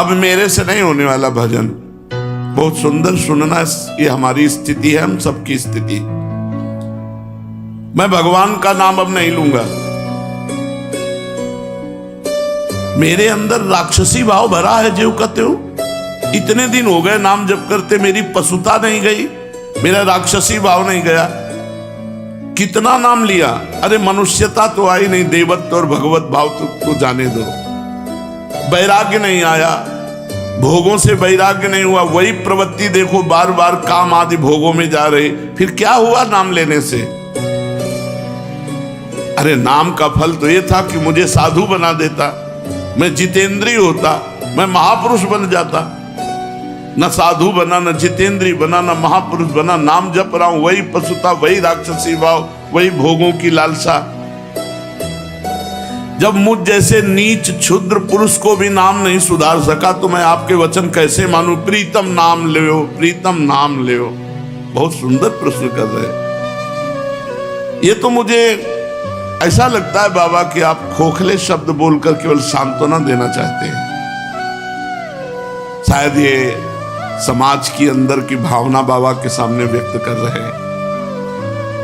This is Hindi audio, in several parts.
अब मेरे से नहीं होने वाला भजन। बहुत सुंदर सुनना, ये हमारी स्थिति है, हम सबकी स्थिति। मैं भगवान का नाम अब नहीं लूंगा। मेरे अंदर राक्षसी भाव भरा है, जो कहते हो इतने दिन हो गए नाम जप करते, मेरी पशुता नहीं गई, मेरा राक्षसी भाव नहीं गया। कितना नाम लिया, अरे मनुष्यता तो आई नहीं, देवत्व और भगवत भाव तो जाने दो। वैराग्य नहीं आया, भोगों से वैराग्य नहीं हुआ, वही प्रवृत्ति देखो बार बार काम आदि भोगों में जा रही। फिर क्या हुआ नाम लेने से? अरे नाम का फल तो ये था कि मुझे साधु बना देता, मैं जितेंद्रिय होता, मैं महापुरुष बन जाता। न साधु बना, न जितेंद्रिय बना, न महापुरुष बना। नाम जप रहा हूं, वही पशुता, वही राक्षसी भाव, वही भोगों की लालसा। जब मुझ जैसे नीच क्षुद्र पुरुष को भी नाम नहीं सुधार सका, तो मैं आपके वचन कैसे मानूं? प्रीतम नाम ले, प्रीतम नाम ले। बहुत सुंदर प्रश्न कर रहे। ये तो मुझे ऐसा लगता है बाबा कि आप खोखले शब्द बोलकर केवल सांत्वना देना चाहते हैं। शायद ये समाज की अंदर की भावना बाबा के सामने व्यक्त कर रहे हैं।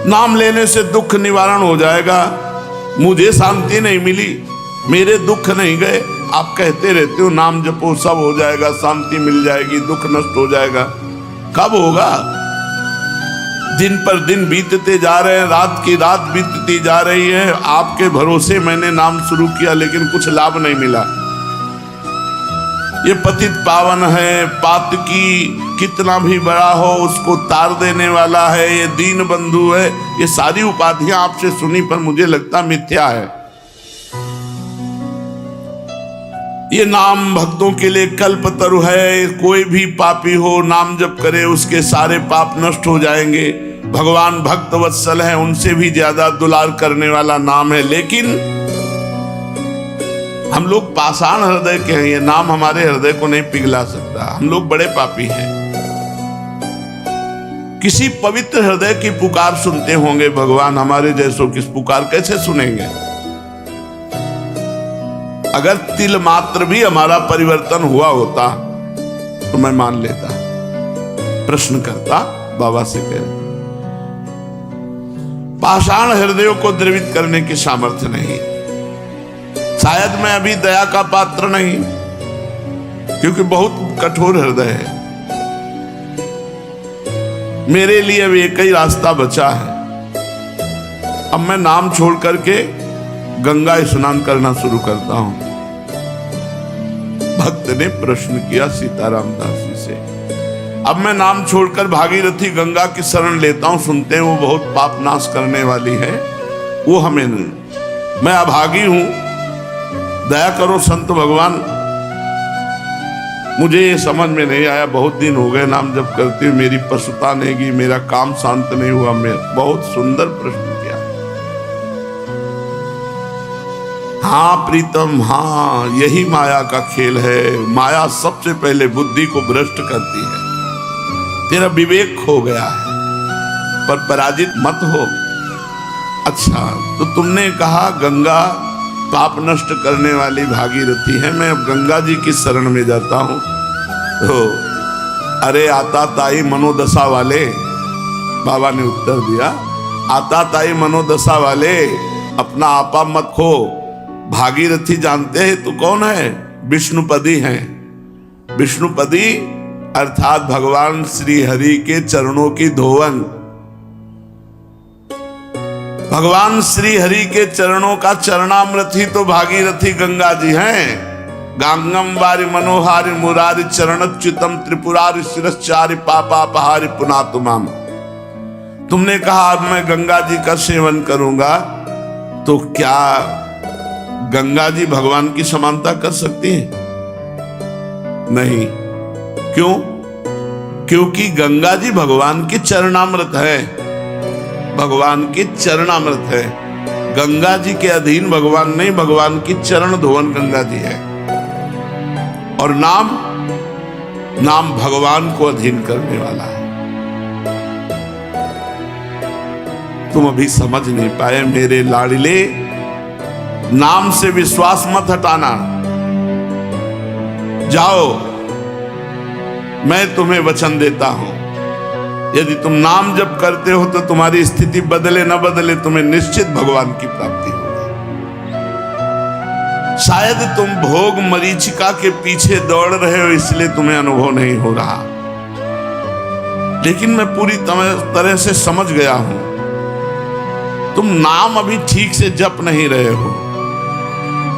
नाम लेने से दुख निवारण हो जाएगा। मुझे शांति नहीं मिली, मेरे दुख नहीं गए। आप कहते रहते हो नाम जपो सब हो जाएगा, शांति मिल जाएगी, दुख नष्ट हो जाएगा। कब होगा? दिन पर दिन बीतते जा रहे हैं, रात की रात बीतती जा रही है। आपके भरोसे मैंने नाम शुरू किया, लेकिन कुछ लाभ नहीं मिला। ये पतित पावन है, पातकी कितना भी बड़ा हो उसको तार देने वाला है, ये दीन बंधु है। ये सारी उपाधियां आपसे सुनी पर मुझे लगता मिथ्या है। ये नाम भक्तों के लिए कल्पतरु है। कोई भी पापी हो नाम जप करे, उसके सारे पाप नष्ट हो जाएंगे। भगवान भक्त वत्सल है, उनसे भी ज्यादा दुलार करने वाला नाम है। लेकिन हम लोग पाषाण हृदय के हैं, ये नाम हमारे हृदय को नहीं पिघला सकता। हम लोग बड़े पापी हैं। किसी पवित्र हृदय की पुकार सुनते होंगे भगवान, हमारे जैसों की पुकार कैसे सुनेंगे? अगर तिल मात्र भी हमारा परिवर्तन हुआ होता तो मैं मान लेता। प्रश्न करता बाबा से कह, पाषाण हृदयों को द्रवित करने की सामर्थ्य नहीं। शायद मैं अभी दया का पात्र नहीं, क्योंकि बहुत कठोर हृदय है। मेरे लिए अब एक ही रास्ता बचा है। अब मैं नाम छोड़ करके गंगा स्नान करना शुरू करता हूं। भक्त ने प्रश्न किया सीताराम दास जी से। अब मैं नाम छोड़कर भागीरथी गंगा की शरण लेता हूं। सुनते हैं वो बहुत पाप नाश करने वाली है, वो हमें नहीं। मैं अभागी हूं, दया करो संत भगवान। मुझे ये समझ में नहीं आया, बहुत दिन हो गए नाम जप करते हुए, मेरी पशुता नहीं गई, मेरा काम शांत नहीं हुआ। मैं बहुत सुंदर प्रश्न किया। हाँ प्रीतम, हाँ यही माया का खेल है। माया सबसे पहले बुद्धि को भ्रष्ट करती है। तेरा विवेक खो गया है, पर पराजित मत हो। अच्छा, तो तुमने कहा गंगा पाप नष्ट करने वाली भागीरथी है, मैं अब गंगा जी की शरण में जाता हूं। तो अरे आता ताई मनोदशा वाले, बाबा ने उत्तर दिया, आता ताई मनोदशा वाले, अपना आपा मत खो। भागीरथी जानते हैं तो कौन है? विष्णुपदी हैं। विष्णुपदी अर्थात भगवान श्री हरि के चरणों की धोवन। भगवान श्री हरि के चरणों का चरणामृत ही तो भागीरथी गंगा जी हैं। गांगम वारि मनोहारि मुरारि चरणच्युतम त्रिपुरारि शिरश्चारि पापापहारि पुनातुमाम। तुमने कहा अब मैं गंगा जी का सेवन करूंगा, तो क्या गंगा जी भगवान की समानता कर सकती है? नहीं। क्यों? क्योंकि गंगा जी भगवान की चरणामृत है। भगवान की चरणामृत है। गंगा जी के अधीन भगवान नहीं, भगवान की चरण धोवन गंगा जी है। और नाम भगवान को अधीन करने वाला है। तुम अभी समझ नहीं पाए मेरे लाडले। नाम से विश्वास मत हटाना। जाओ, मैं तुम्हें वचन देता हूं, यदि तुम नाम जप करते हो तो तुम्हारी स्थिति बदले न बदले, तुम्हें निश्चित भगवान की प्राप्ति होगी। शायद तुम भोग मरीचिका के पीछे दौड़ रहे हो, इसलिए तुम्हें अनुभव नहीं हो रहा, लेकिन मैं पूरी तरह से समझ गया हूं, तुम नाम अभी ठीक से जप नहीं रहे हो,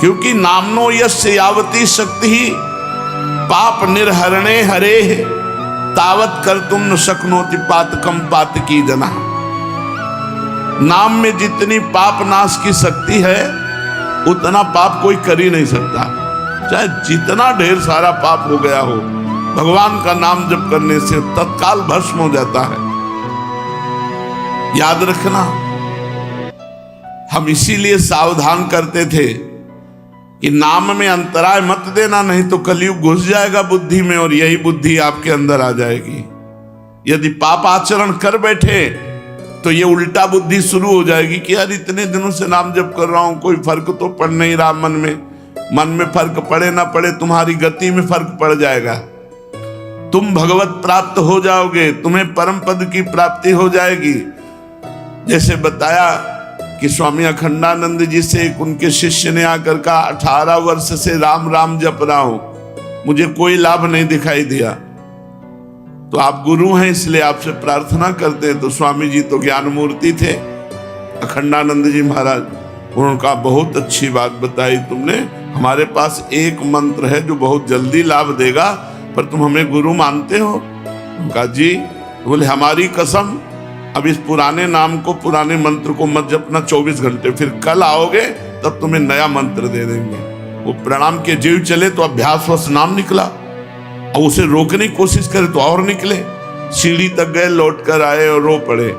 क्योंकि नामनो यस्य यावती शक्ति ही पाप निर्हरणे हरे तावत कर तुम न शक्नोति पातकम पातकी जना। नाम में जितनी पाप नाश की शक्ति है उतना पाप कोई कर ही नहीं सकता, चाहे जितना ढेर सारा पाप हो गया हो, भगवान का नाम जप करने से तत्काल भस्म हो जाता है। याद रखना, हम इसीलिए सावधान करते थे कि नाम में अंतराय मत देना, नहीं तो कलयुग घुस जाएगा बुद्धि में और यही बुद्धि आपके अंदर आ जाएगी। यदि पाप आचरण कर बैठे तो ये उल्टा बुद्धि शुरू हो जाएगी कि यार इतने दिनों से नाम जप कर रहा हूं, कोई फर्क तो पड़ नहीं रहा मन में फर्क पड़े ना पड़े, तुम्हारी गति में फर्क पड़ जाएगा, तुम भगवत प्राप्त हो जाओगे, तुम्हें परम पद की प्राप्ति हो जाएगी। जैसे बताया कि स्वामी अखंडानंद जी से एक उनके शिष्य ने आकर कहा, 18 वर्ष से राम राम जप रहा हूं, मुझे कोई लाभ नहीं दिखाई दिया, तो आप गुरु हैं इसलिए आपसे प्रार्थना करते हैं। तो स्वामी जी तो ज्ञान मूर्ति थे, अखंडानंद जी महाराज, उन्होंने कहा बहुत अच्छी बात बताई तुमने, हमारे पास एक मंत्र है जो बहुत जल्दी लाभ देगा, पर तुम हमें गुरु मानते हो? कहा जी। बोले हमारी कसम, अब इस पुराने नाम को, पुराने मंत्र को मत जपना 24 घंटे, फिर कल आओगे तब तुम्हें नया मंत्र दे देंगे। वो प्रणाम के जीव चले तो अभ्यासवश नाम निकला, और उसे रोकने की कोशिश करे तो और निकले, सीढ़ी तक गए, लौट कर आए और रो पड़े।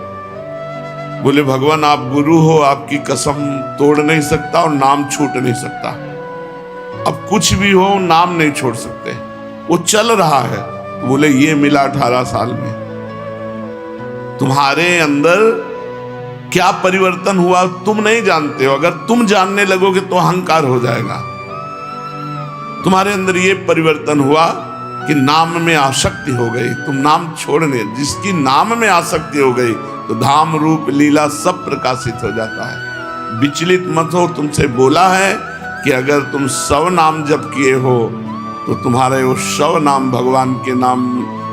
बोले भगवान आप गुरु हो, आपकी कसम तोड़ नहीं सकता और नाम छूट नहीं सकता, अब कुछ भी हो नाम नहीं छोड़ सकते। वो चल रहा है। बोले ये मिला 18 साल में, तुम्हारे अंदर क्या परिवर्तन हुआ तुम नहीं जानते हो, अगर तुम जानने लगोगे तो अहंकार हो जाएगा। तुम्हारे अंदर ये परिवर्तन हुआ कि नाम में आसक्ति हो गई, तुम नाम छोड़ने, जिसकी नाम में आसक्ति हो गई तो धाम रूप लीला सब प्रकाशित हो जाता है। विचलित मत हो, तुमसे बोला है कि अगर तुम 100 नाम जप किए हो तो तुम्हारे वो 100 नाम भगवान के नाम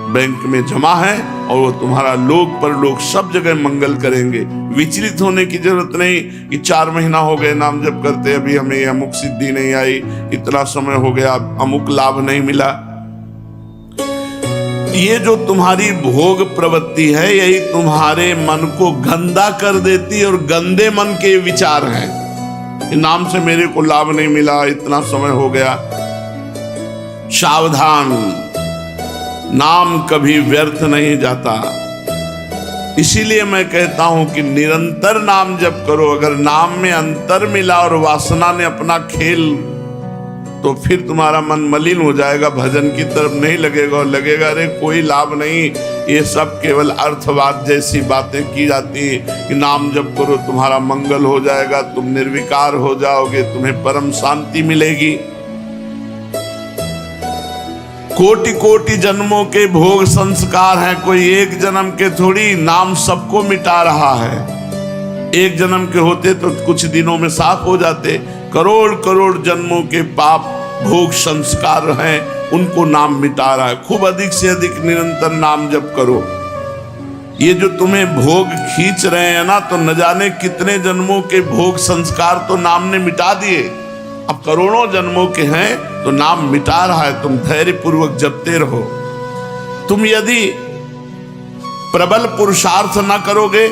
बैंक में जमा है, और वो तुम्हारा लोक परलोक सब जगह मंगल करेंगे। विचलित होने की जरूरत नहीं कि 4 महीना हो गए नाम जप करते, अभी हमें अमुक सिद्धि नहीं आई, इतना समय हो गया अमुक लाभ नहीं मिला। ये जो तुम्हारी भोग प्रवृत्ति है यही तुम्हारे मन को गंदा कर देती है, और गंदे मन के विचार हैं। नाम से मेरे को लाभ नहीं मिला, इतना समय हो गया। सावधान, नाम कभी व्यर्थ नहीं जाता। इसीलिए मैं कहता हूं कि निरंतर नाम जप करो। अगर नाम में अंतर मिला और वासना ने अपना खेल, तो फिर तुम्हारा मन मलिन हो जाएगा, भजन की तरफ नहीं लगेगा, और लगेगा अरे कोई लाभ नहीं, ये सब केवल अर्थवाद जैसी बातें की जाती हैं कि नाम जप करो तुम्हारा मंगल हो जाएगा, तुम निर्विकार हो जाओगे, तुम्हें परम शांति मिलेगी। कोटि कोटि जन्मों के भोग संस्कार हैं, कोई एक जन्म के थोड़ी, नाम सबको मिटा रहा है। एक जन्म के होते तो कुछ दिनों में साफ हो जाते, करोड़ करोड़ जन्मों के पाप भोग संस्कार हैं, उनको नाम मिटा रहा है। खूब अधिक से अधिक निरंतर नाम जप करो। ये जो तुम्हें भोग खींच रहे हैं ना, तो न जाने कितने जन्मों के भोग संस्कार तो नाम ने मिटा दिए, अब करोड़ों जन्मों के हैं तो नाम मिटा रहा है। तुम धैर्य पूर्वक जपते रहो। तुम यदि प्रबल पुरुषार्थ ना करोगे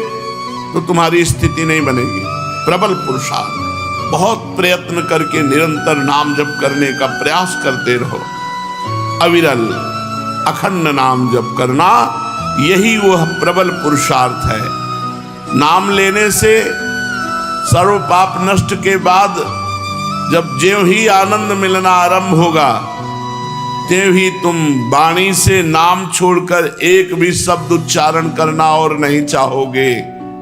तो तुम्हारी स्थिति नहीं बनेगी। प्रबल पुरुषार्थ, बहुत प्रयत्न करके निरंतर नाम जप करने का प्रयास करते रहो। अविरल अखंड नाम जप करना, यही वह प्रबल पुरुषार्थ है। नाम लेने से सर्व पाप नष्ट के बाद जब ज्यों ही आनंद मिलना आरंभ होगा, त्यों ही तुम वाणी से नाम छोड़कर एक भी शब्द उच्चारण करना और नहीं चाहोगे,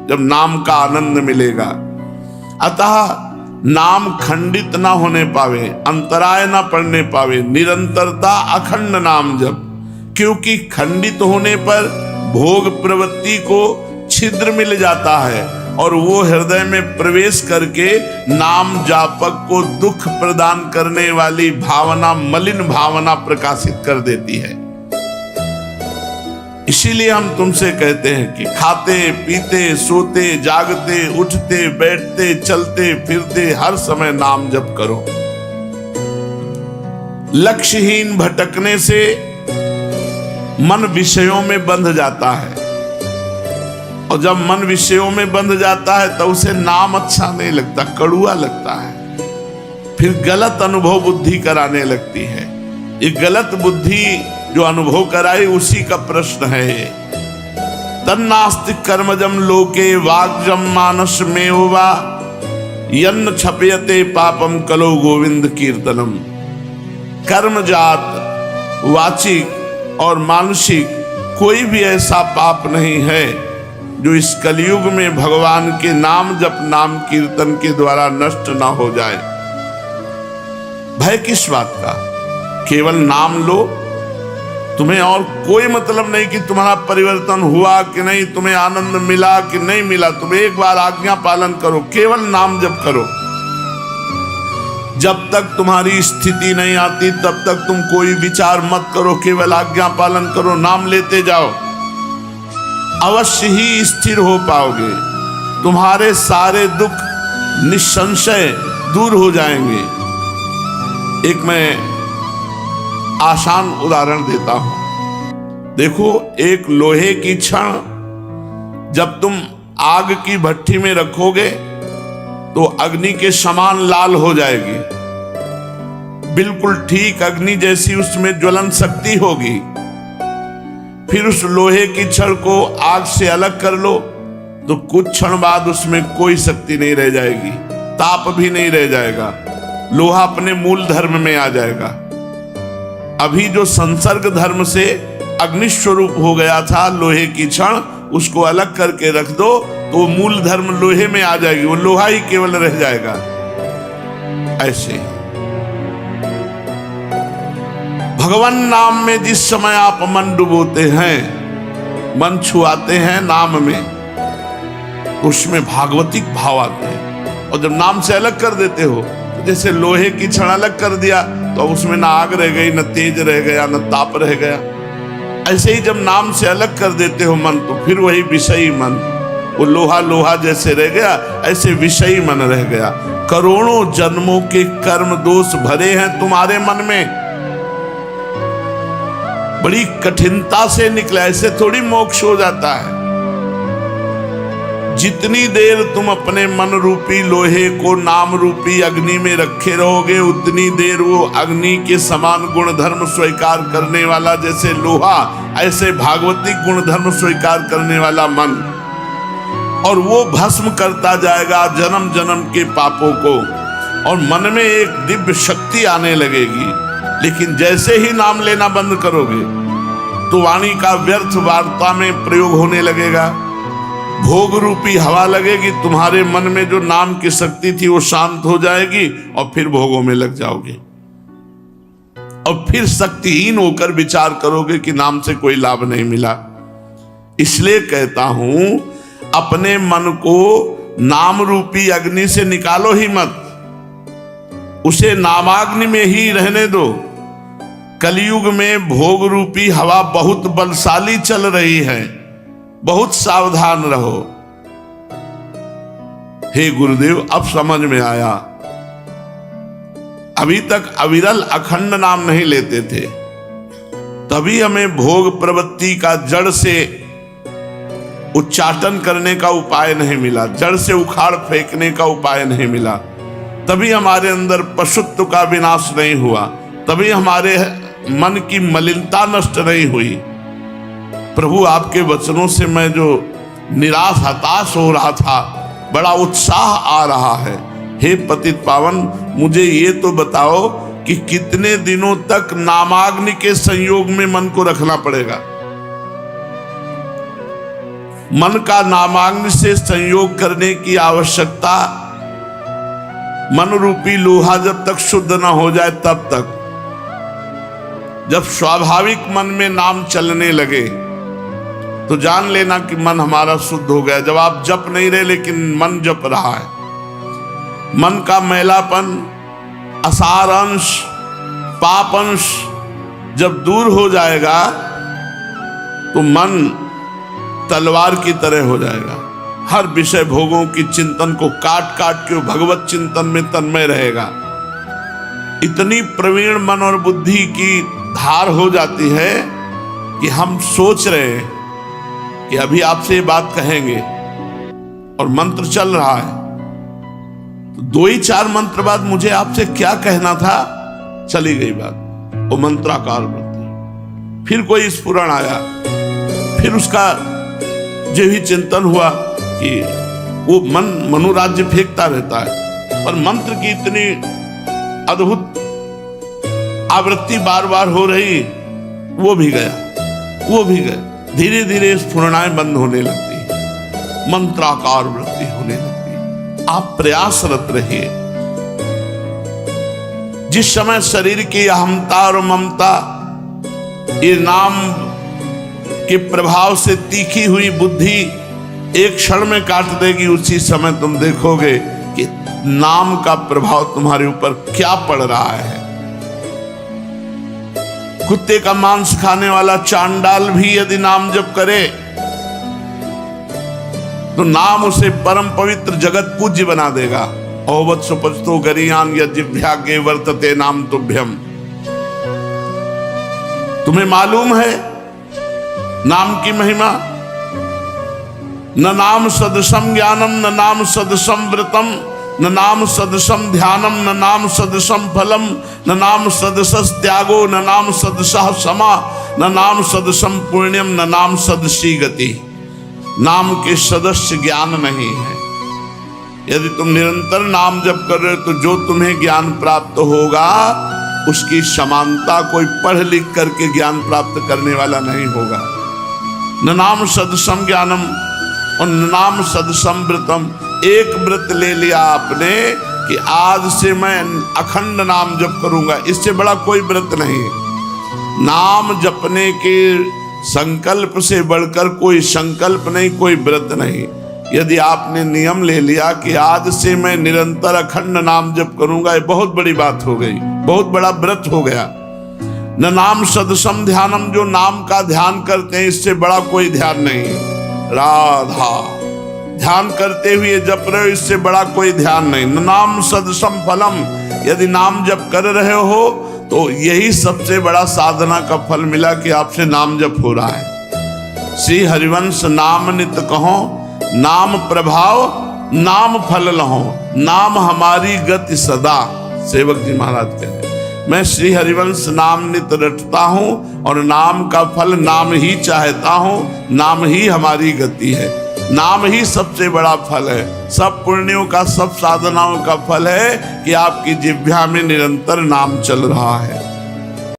जब नाम का आनंद मिलेगा। अतः नाम खंडित ना होने पावे, अंतराय ना पड़ने पावे, निरंतरता अखंड नाम जप। क्योंकि खंडित होने पर भोग प्रवृत्ति को छिद्र मिल जाता है और वो हृदय में प्रवेश करके नाम जापक को दुख प्रदान करने वाली भावना, मलिन भावना प्रकाशित कर देती है। इसीलिए हम तुमसे कहते हैं कि खाते पीते सोते जागते उठते बैठते चलते फिरते हर समय नाम जप करो। लक्ष्यहीन भटकने से मन विषयों में बंध जाता है और जब मन विषयों में बंध जाता है तो उसे नाम अच्छा नहीं लगता, कड़ुआ लगता है, फिर गलत अनुभव बुद्धि कराने लगती है। ये गलत बुद्धि जो अनुभव कराई उसी का प्रश्न है ये। तन्नास्ति कर्मजम लोके वाग्जम मानस में होवा यन्न छपयते पापम कलो गोविंद कीर्तनम। कर्मजात वाचिक और मानसिक कोई भी ऐसा पाप नहीं है जो इस कलयुग में भगवान के नाम जप नाम कीर्तन के द्वारा नष्ट ना हो जाए। भय किस बात का? केवल नाम लो, तुम्हें और कोई मतलब नहीं कि तुम्हारा परिवर्तन हुआ कि नहीं, तुम्हें आनंद मिला कि नहीं मिला। तुम एक बार आज्ञा पालन करो, केवल नाम जप करो। जब तक तुम्हारी स्थिति नहीं आती तब तक तुम कोई विचार मत करो, केवल आज्ञा पालन करो, नाम लेते जाओ। अवश्य ही स्थिर हो पाओगे, तुम्हारे सारे दुख निसंशय दूर हो जाएंगे। एक मैं आसान उदाहरण देता हूं। देखो, एक लोहे की छड़ जब तुम आग की भट्टी में रखोगे तो अग्नि के समान लाल हो जाएगी, बिल्कुल ठीक अग्नि जैसी उसमें ज्वलन शक्ति होगी। फिर उस लोहे की छड़ को आग से अलग कर लो तो कुछ क्षण बाद उसमें कोई शक्ति नहीं रह जाएगी, ताप भी नहीं रह जाएगा, लोहा अपने मूल धर्म में आ जाएगा। अभी जो संसर्ग धर्म से अग्निस्वरूप हो गया था लोहे की छड़, उसको अलग करके रख दो तो वो मूल धर्म लोहे में आ जाएगी, वो लोहा ही केवल रह जाएगा। ऐसे भगवान नाम में जिस समय आप मन डुबोते हैं, मन छुआते हैं नाम में, उसमें भागवतिक भाव आते हैं। और जब नाम से अलग कर देते हो तो जैसे लोहे की छड़ अलग कर दिया तो उसमें ना आग रह गई, न तेज रह गया, न ताप रह गया। ऐसे ही जब नाम से अलग कर देते हो मन तो फिर वही विषयी मन, वो लोहा लोहा जैसे रह गया, ऐसे विषयी मन रह गया। करोड़ों जन्मों के कर्म दोष भरे हैं तुम्हारे मन में, बड़ी कठिनता से निकला, ऐसे थोड़ी मोक्ष हो जाता है। जितनी देर तुम अपने मन रूपी लोहे को नाम रूपी अग्नि में रखे रहोगे उतनी देर वो अग्नि के समान गुणधर्म स्वीकार करने वाला जैसे लोहा, ऐसे भागवतिक गुणधर्म स्वीकार करने वाला मन, और वो भस्म करता जाएगा जन्म जन्म के पापों को, और मन में एक दिव्य शक्ति आने लगेगी। लेकिन जैसे ही नाम लेना बंद करोगे तो वाणी का व्यर्थ वार्ता में प्रयोग होने लगेगा, भोग रूपी हवा लगेगी, तुम्हारे मन में जो नाम की शक्ति थी वो शांत हो जाएगी और फिर भोगों में लग जाओगे और फिर शक्तिहीन होकर विचार करोगे कि नाम से कोई लाभ नहीं मिला। इसलिए कहता हूं, अपने मन को नाम रूपी अग्नि से निकालो ही मत, उसे नामाग्नि में ही रहने दो। कलयुग में भोग रूपी हवा बहुत बलशाली चल रही है, बहुत सावधान रहो। हे गुरुदेव, अब समझ में आया। अभी तक अविरल अखंड नाम नहीं लेते थे, तभी हमें भोग प्रवृत्ति का जड़ से उच्चाटन करने का उपाय नहीं मिला, जड़ से उखाड़ फेंकने का उपाय नहीं मिला, तभी हमारे अंदर पशुत्व का विनाश नहीं हुआ, तभी हमारे मन की मलिनता नष्ट नहीं हुई। प्रभु, आपके वचनों से मैं जो निराश हताश हो रहा था, बड़ा उत्साह आ रहा है। हे पतित पावन, मुझे ये तो बताओ कि कितने दिनों तक नामाग्नि के संयोग में मन को रखना पड़ेगा? मन का नामाग्नि से संयोग करने की आवश्यकता मन रूपी लोहा जब तक शुद्ध ना हो जाए तब तक। जब स्वाभाविक मन में नाम चलने लगे तो जान लेना कि मन हमारा शुद्ध हो गया। जब आप जप नहीं रहे लेकिन मन जप रहा है, मन का मैलापन, असार अंश, पाप अंश जब दूर हो जाएगा तो मन तलवार की तरह हो जाएगा। हर विषय भोगों की चिंतन को काट काट के भगवत चिंतन में तन्मय रहेगा। इतनी प्रवीण मन और बुद्धि की धार हो जाती है कि हम सोच रहे हैं कि अभी आपसे ये बात कहेंगे और मंत्र चल रहा है, तो 2 ही 4 मंत्र बाद मुझे आपसे क्या कहना था, चली गई बात। वो मंत्राकार वृत्ति। फिर कोई स्फुरण आया, फिर उसका जो ही चिंतन हुआ कि वो मन मनोराज्य फेंकता रहता है, पर मंत्र की इतनी अद्भुत आवृत्ति बार बार हो रही, वो भी गया, वो भी गया। धीरे धीरे स्फुरणाएं बंद होने लगती, मंत्राकार वृत्ति होने लगती। आप प्रयासरत रहिए। जिस समय शरीर की अहमता और ममता ये नाम के प्रभाव से तीखी हुई बुद्धि एक क्षण में काट देगी, उसी समय तुम देखोगे कि नाम का प्रभाव तुम्हारे ऊपर क्या पड़ रहा है। कुत्ते का मांस खाने वाला चांडाल भी यदि नाम जप करे तो नाम उसे परम पवित्र जगत पूज्य बना देगा। औवत सुपस्तो गरियान यज्ञभाग्ये वर्तते नाम तुभ्यम। तुम्हें मालूम है नाम की महिमा? न नाम सदृशम ज्ञानम, न नाम सदृशम व्रतम, न नाम सदृशम ध्यानम, न नाम सदृशम फलम, न नाम सदृशस त्यागो, न नाम सदृशः क्षमा, न नाम सदृशम पुण्यम, न नाम सदृशी गति। नाम के सदस्य ज्ञान नहीं है। यदि तुम निरंतर नाम जप कर रहे हो तो जो तुम्हें ज्ञान प्राप्त होगा उसकी समानता कोई पढ़ लिख करके ज्ञान प्राप्त करने वाला नहीं होगा। न नाम सदृशम ज्ञानम और न नाम सदृशम व्रतम। एक व्रत ले लिया आपने कि आज से मैं अखंड नाम जप करूंगा, इससे बड़ा कोई व्रत नहीं। नाम जपने के संकल्प से बढ़कर कोई संकल्प नहीं, कोई व्रत नहीं। यदि आपने नियम ले लिया कि आज से मैं निरंतर अखंड नाम जप करूंगा, ये बहुत बड़ी बात हो गई, बहुत बड़ा व्रत हो गया। न नाम सदसम ध्यानम, जो नाम का ध्यान करते हैं इससे बड़ा कोई ध्यान नहीं। राधा ध्यान करते हुए जप रहे हो, इससे बड़ा कोई ध्यान नहीं। न नाम सदसम फलम, यदि नाम जप कर रहे हो तो यही सबसे बड़ा साधना का फल मिला कि आपसे नाम जप हो रहा है। श्री हरिवंश नाम नित कहो, नाम प्रभाव नाम फल लहो, नाम हमारी गति सदा। सेवक जी महाराज कह रहे हैं, मैं श्री हरिवंश नाम नित रटता हूं और नाम का फल नाम ही चाहता हूं। नाम ही हमारी गति है, नाम ही सबसे बड़ा फल है। सब पुण्यों का, सब साधनाओं का फल है कि आपकी जिह्वा में निरंतर नाम चल रहा है।